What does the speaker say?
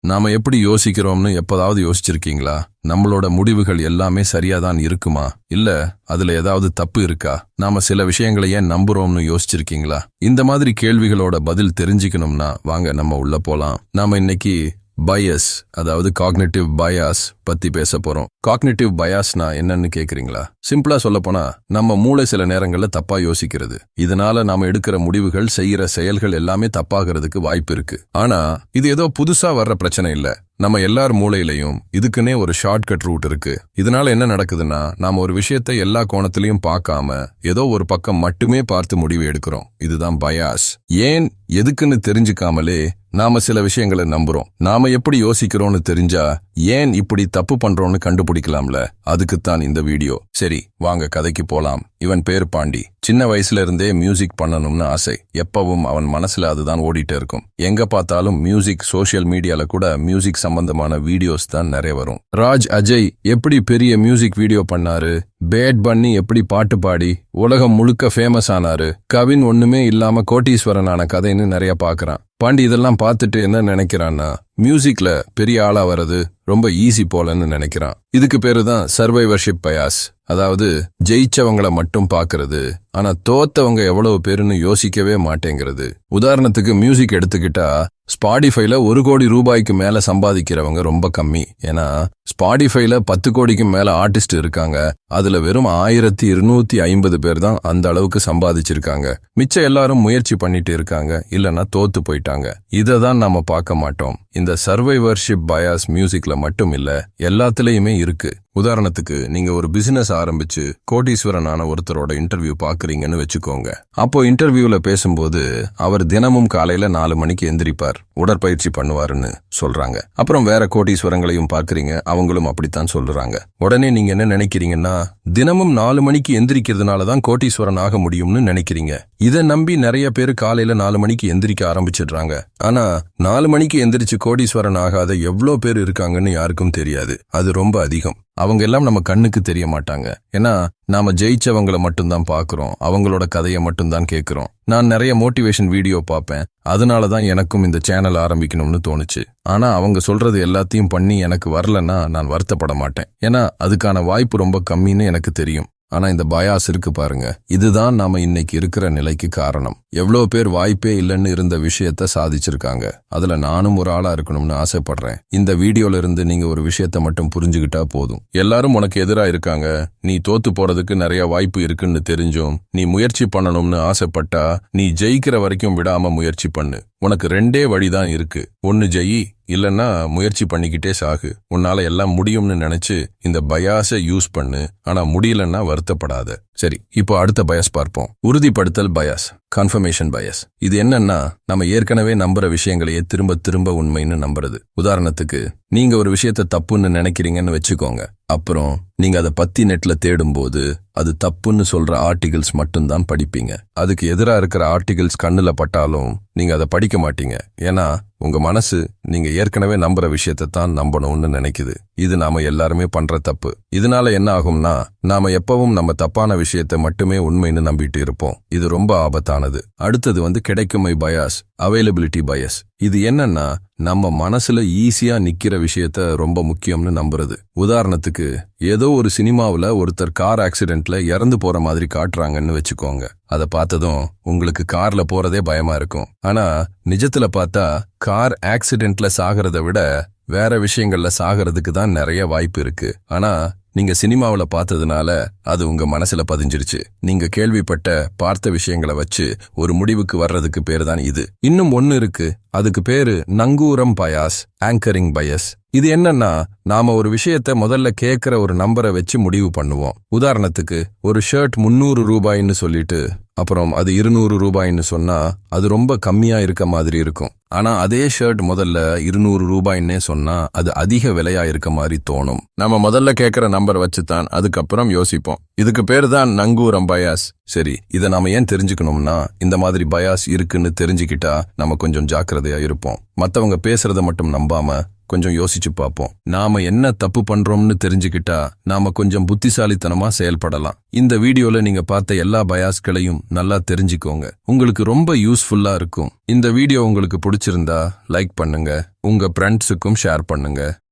நாம எப்படி யோசிக்கிறோம்னு எப்போதாவது யோசிச்சிருக்கீங்களா? நம்மளோட முடிவுகள் எல்லாமே சரியாதான் இருக்குமா? இல்ல அதுல ஏதாவது தப்பு இருக்கா? நாம சில விஷயங்களை ஏன் நம்புறோம்னு யோசிச்சிருக்கீங்களா? இந்த மாதிரி கேள்விகளோட பதில் தெரிஞ்சுக்கணும்னா வாங்க நம்ம உள்ள போலாம். நாம இன்னைக்கு பயாஸ், அதாவது காக்னிட்டிவ் பயாஸ் பத்தி பேச போறோம். காக்னிட்டிவ் பயாஸ்னா என்னன்னு கேக்குறீங்களா? சிம்பிளா சொல்லப்போனா நம்ம மூளை சில நேரங்கள்ல தப்பா யோசிக்கிறது. இதனால நாம எடுக்கிற முடிவுகள், செய்யற செயல்கள் எல்லாமே தப்பாகிறதுக்கு வாய்ப்பு இருக்கு. ஆனா இது ஏதோ புதுசா வர்ற பிரச்சனை இல்ல. நம்ம எல்லார் மூளையிலையும் இதுக்குன்னே ஒரு ஷார்ட்கட் ரூட் இருக்கு. இதனால என்ன நடக்குதுன்னா, நாம ஒரு விஷயத்தை எல்லா கோணத்திலையும் பார்க்காம ஏதோ ஒரு பக்கம் மட்டுமே பார்த்து முடிவு எடுக்கிறோம். இதுதான் பயாஸ். ஏன் எதுக்குன்னு தெரிஞ்சுக்காமலே நாம சில விஷயங்களை நம்புறோம். நாம எப்படி யோசிக்கிறோம்னு தெரிஞ்சா ஏன் இப்படி தப்பு பண்றோம்னு கண்டுபிடிக்கலாம்ல. அதுக்குத்தான் இந்த வீடியோ. சரி வாங்க கதைக்கு போலாம். இவன் பேர் பாண்டி. சின்ன வயசுல இருந்தே மியூசிக் பண்ணணும்னு ஆசை. எப்பவும் அவன் மனசுல அதுதான் ஓடிட்டே இருக்கும். எங்க பார்த்தாலும் மியூசிக், சோசியல் மீடியால கூட மியூசிக் சம்பந்தமான வீடியோஸ் தான் நிறைய வரும். ராஜ் அஜய் எப்படி பெரிய மியூசிக் வீடியோ பண்ணாரு, பேட் பண்ணி எப்படி பாட்டு பாடி உலகம் முழுக்க ஃபேமஸ் ஆனாரு, கவின் ஒண்ணுமே இல்லாம கோட்டீஸ்வரனான கதைன்னு நிறைய பாக்குறான். பாண்டி இதெல்லாம் பார்த்துட்டு என்ன நினைக்கிறான்னா, மியூசிக்ல பெரிய ஆளா வர்றது ரொம்ப ஈஸி போலன்னு நினைக்கிறான். இதுக்கு பேரு தான் சர்வைவர்ஷிப் பயாஸ். அதாவது ஜெயிச்சவங்கள மட்டும் பாக்குறது, ஆனா தோத்தவங்க எவ்வளவு பேருன்னு யோசிக்கவே மாட்டேங்கிறது. உதாரணத்துக்கு மியூசிக் எடுத்துக்கிட்டா, ஸ்பாடிஃபைல 1 கோடி ரூபாய்க்கு மேல சம்பாதிக்கிறவங்க ரொம்ப கம்மி. ஏன்னா ஸ்பாடிஃபைல 10 கோடிக்கு மேல ஆர்டிஸ்ட் இருக்காங்க. அதுல வெறும் 1250 பேர் தான் அந்த அளவுக்கு சம்பாதிச்சிருக்காங்க. மிச்சம் எல்லாரும் முயற்சி பண்ணிட்டு இருக்காங்க, இல்லனா தோத்து போயிட்டாங்க. இதை தான் நாம பார்க்க மாட்டோம். இந்த சர்வைவர்ஷிப் பயாஸ் மியூசிக்ல மட்டும் இல்ல, எல்லாத்துலயுமே இருக்கு. உதாரணத்துக்கு நீங்க ஒரு பிசினஸ் ஆரம்பிச்சு கோடீஸ்வரனான ஒருத்தரோட இன்டர்வியூ பாக்குறீங்கன்னு வச்சுக்கோங்க. அப்போ இன்டர்வியூல பேசும்போது அவர் தினமும் காலையில 4 மணிக்கு எந்திரிப்பார், உடற்பயிற்சி பண்ணுவாருன்னு சொல்றாங்க. அப்புறம் வேற கோடீஸ்வரங்களையும் பார்க்கறீங்க, அவங்களும் அப்படித்தான் சொல்றாங்க. உடனே நீங்க என்ன நினைக்கிறீங்கன்னா, தினமும் 4 மணிக்கு எந்திரிக்கிறதுனாலதான் கோடீஸ்வரன் ஆக முடியும்னு நினைக்கிறீங்க. இதை நம்பி நிறைய பேர் காலையில 4 மணிக்கு எந்திரிக்க ஆரம்பிச்சிடுறாங்க. ஆனா 4 மணிக்கு எந்திரிச்சு கோடீஸ்வரன் ஆகாத எவ்வளோ பேர் இருக்காங்கன்னு யாருக்கும் தெரியாது. அது ரொம்ப அதிகம். அவங்க எல்லாம் நம்ம கண்ணுக்கு தெரிய மாட்டாங்க. ஏன்னா நாம ஜெயிச்சவங்களை மட்டும்தான் பாக்குறோம், அவங்களோட கதையை மட்டும்தான் கேட்கிறோம். நான் நிறைய மோட்டிவேஷன் வீடியோ பார்ப்பேன். அதனாலதான் எனக்கும் இந்த சேனல் ஆரம்பிக்கணும்னு தோணுச்சு. ஆனா அவங்க சொல்றது எல்லாத்தையும் பண்ணி எனக்கு வரலன்னா நான் வருத்தப்பட மாட்டேன். ஏன்னா அதுக்கான வாய்ப்பு ரொம்ப கம்மின்னு எனக்கு தெரியும். ஆனா இந்த பயாஸ் இருக்கு பாருங்க, இதுதான் நாம இன்னைக்கு இருக்கிற நிலைக்கு காரணம். எவ்வளவு பேர் வாய்ப்பே இல்லைன்னு இருந்த விஷயத்த சாதிச்சிருக்காங்க. அதுல நானும் ஒரு ஆளா இருக்கணும்னு ஆசைப்படுறேன். இந்த வீடியோல இருந்து நீங்க ஒரு விஷயத்த மட்டும் புரிஞ்சுக்கிட்டா போதும். எல்லாரும் உனக்கு எதிரா இருக்காங்க, நீ தோத்து போறதுக்கு நிறைய வாய்ப்பு இருக்குன்னு தெரிஞ்சும் நீ முயற்சி பண்ணணும்னு ஆசைப்பட்டா நீ ஜெயிக்கிற வரைக்கும் விடாம முயற்சி பண்ணு. உனக்கு 2 வழிதான் இருக்கு. ஒன்னு ஜெயி, இல்லன்னா முயற்சி பண்ணிக்கிட்டே சாகு. உன்னால எல்லாம் முடியும்னு நினைச்சு இந்த பயாஸை யூஸ் பண்ணு. ஆனா முடியலன்னா வருத்தப்படாத. சரி, இப்போ அடுத்த பயாஸ் பார்ப்போம். உறுதிப்படுத்தல் பயாஸ், கன்ஃபர்மேஷன் பயாஸ். இது என்னன்னா, நம்ம ஏற்கனவே நம்புற விஷயங்களையே திரும்ப திரும்ப உண்மைன்னு நம்புறது. உதாரணத்துக்கு நீங்க ஒரு விஷயத்த தப்புன்னு நினைக்கிறீங்கன்னு வச்சுக்கோங்க. அப்புறம் நீங்க அதை பத்தி நெட்ல தேடும்போது அது தப்புன்னு சொல்ற ஆர்டிகிள்ஸ் மட்டும்தான் படிப்பீங்க. அதுக்கு எதிராக இருக்கிற ஆர்டிகிள்ஸ் கண்ணுல பட்டாலும் நீங்க அதை படிக்க மாட்டீங்க. ஏன்னா உங்க மனசு நீங்க ஏற்கனவே நம்புற விஷயத்தை தான் நம்பணும்னு நினைக்குது. இது நாம எல்லாருமே பண்ற தப்பு. இதனால என்ன ஆகும்னா, நாம எப்பவும் நம்ம தப்பான விஷயத்தை மட்டுமே உண்மைன்னு நம்பிட்டு இருப்போம். இது ரொம்ப ஆபத்தானது. அடுத்தது கிடைக்குமை பயாஸ், அவைலபிலிட்டி பயாஸ். இது என்னன்னா, நம்ம மனசுல ஈஸியா நிக்கிற விஷயத்த ரொம்ப முக்கியம்னு நம்புறது. உதாரணத்துக்கு ஏதோ ஒரு சினிமாவுல ஒருத்தர் கார் ஆக்சிடென்ட்ல இறந்து போற மாதிரி காட்டுறாங்கன்னு வச்சுக்கோங்க. அதை பார்த்ததும் உங்களுக்கு கார்ல போறதே பயமா இருக்கும். ஆனா நிஜத்துல பார்த்தா கார் ஆக்சிடென்ட்ல சாகிறத விட வேற விஷயங்கள்ல சாகிறதுக்கு தான் நிறைய வாய்ப்பு இருக்கு. ஆனா நீங்க சினிமாவுல பார்த்ததுனால அது உங்க மனசுல பதிஞ்சிருச்சு. நீங்க கேள்விப்பட்ட, பார்த்த விஷயங்களை வச்சு ஒரு முடிவுக்கு வர்றதுக்கு பேரு தான் இது. இன்னும் ஒன்னு இருக்கு, அதுக்கு பேரு நங்கூரம் பயாஸ், ஆங்கரிங் பயாஸ். இது என்னன்னா, நாம ஒரு விஷயத்த முதல்ல கேட்கிற ஒரு நம்பரை வச்சு முடிவு பண்ணுவோம். உதாரணத்துக்கு ஒரு ஷர்ட் 300 ரூபாய்ன்னு சொல்லிட்டு அப்புறம் அது 200 ரூபாய்ன்னு சொன்னா அது ரொம்ப கம்மியா இருக்க மாதிரி இருக்கும். ஆனா அதே ஷர்ட் முதல்ல 200 ரூபாய்ன்னே சொன்னா அது அதிக விலையா இருக்க மாதிரி தோணும். நம்ம முதல்ல கேட்கிற நம்பர் வச்சுதான் அதுக்கப்புறம் யோசிப்போம். இதுக்கு பேரு தான் நங்கூரம் பயாஸ். சரி, இதை நாம ஏன் தெரிஞ்சுக்கணும்னா, இந்த மாதிரி பயாஸ் இருக்குன்னு தெரிஞ்சுக்கிட்டா நம்ம கொஞ்சம் ஜாக்கிரதையா இருப்போம். மத்தவங்க பேசுறத மட்டும் நம்பாம கொஞ்சம் யோசிச்சு பார்ப்போம். நாம என்ன தப்பு பண்றோம்னு தெரிஞ்சுக்கிட்டா நாம கொஞ்சம் புத்திசாலித்தனமா செயல்படலாம். இந்த வீடியோல நீங்க பார்த்த எல்லா பயாஸ்களையும் நல்லா தெரிஞ்சுக்கோங்க. உங்களுக்கு ரொம்ப யூஸ்ஃபுல்லா இருக்கும். இந்த வீடியோ உங்களுக்கு பிடிச்சிருந்தா லைக் பண்ணுங்க, உங்க ஃப்ரெண்ட்ஸுக்கும் ஷேர் பண்ணுங்க.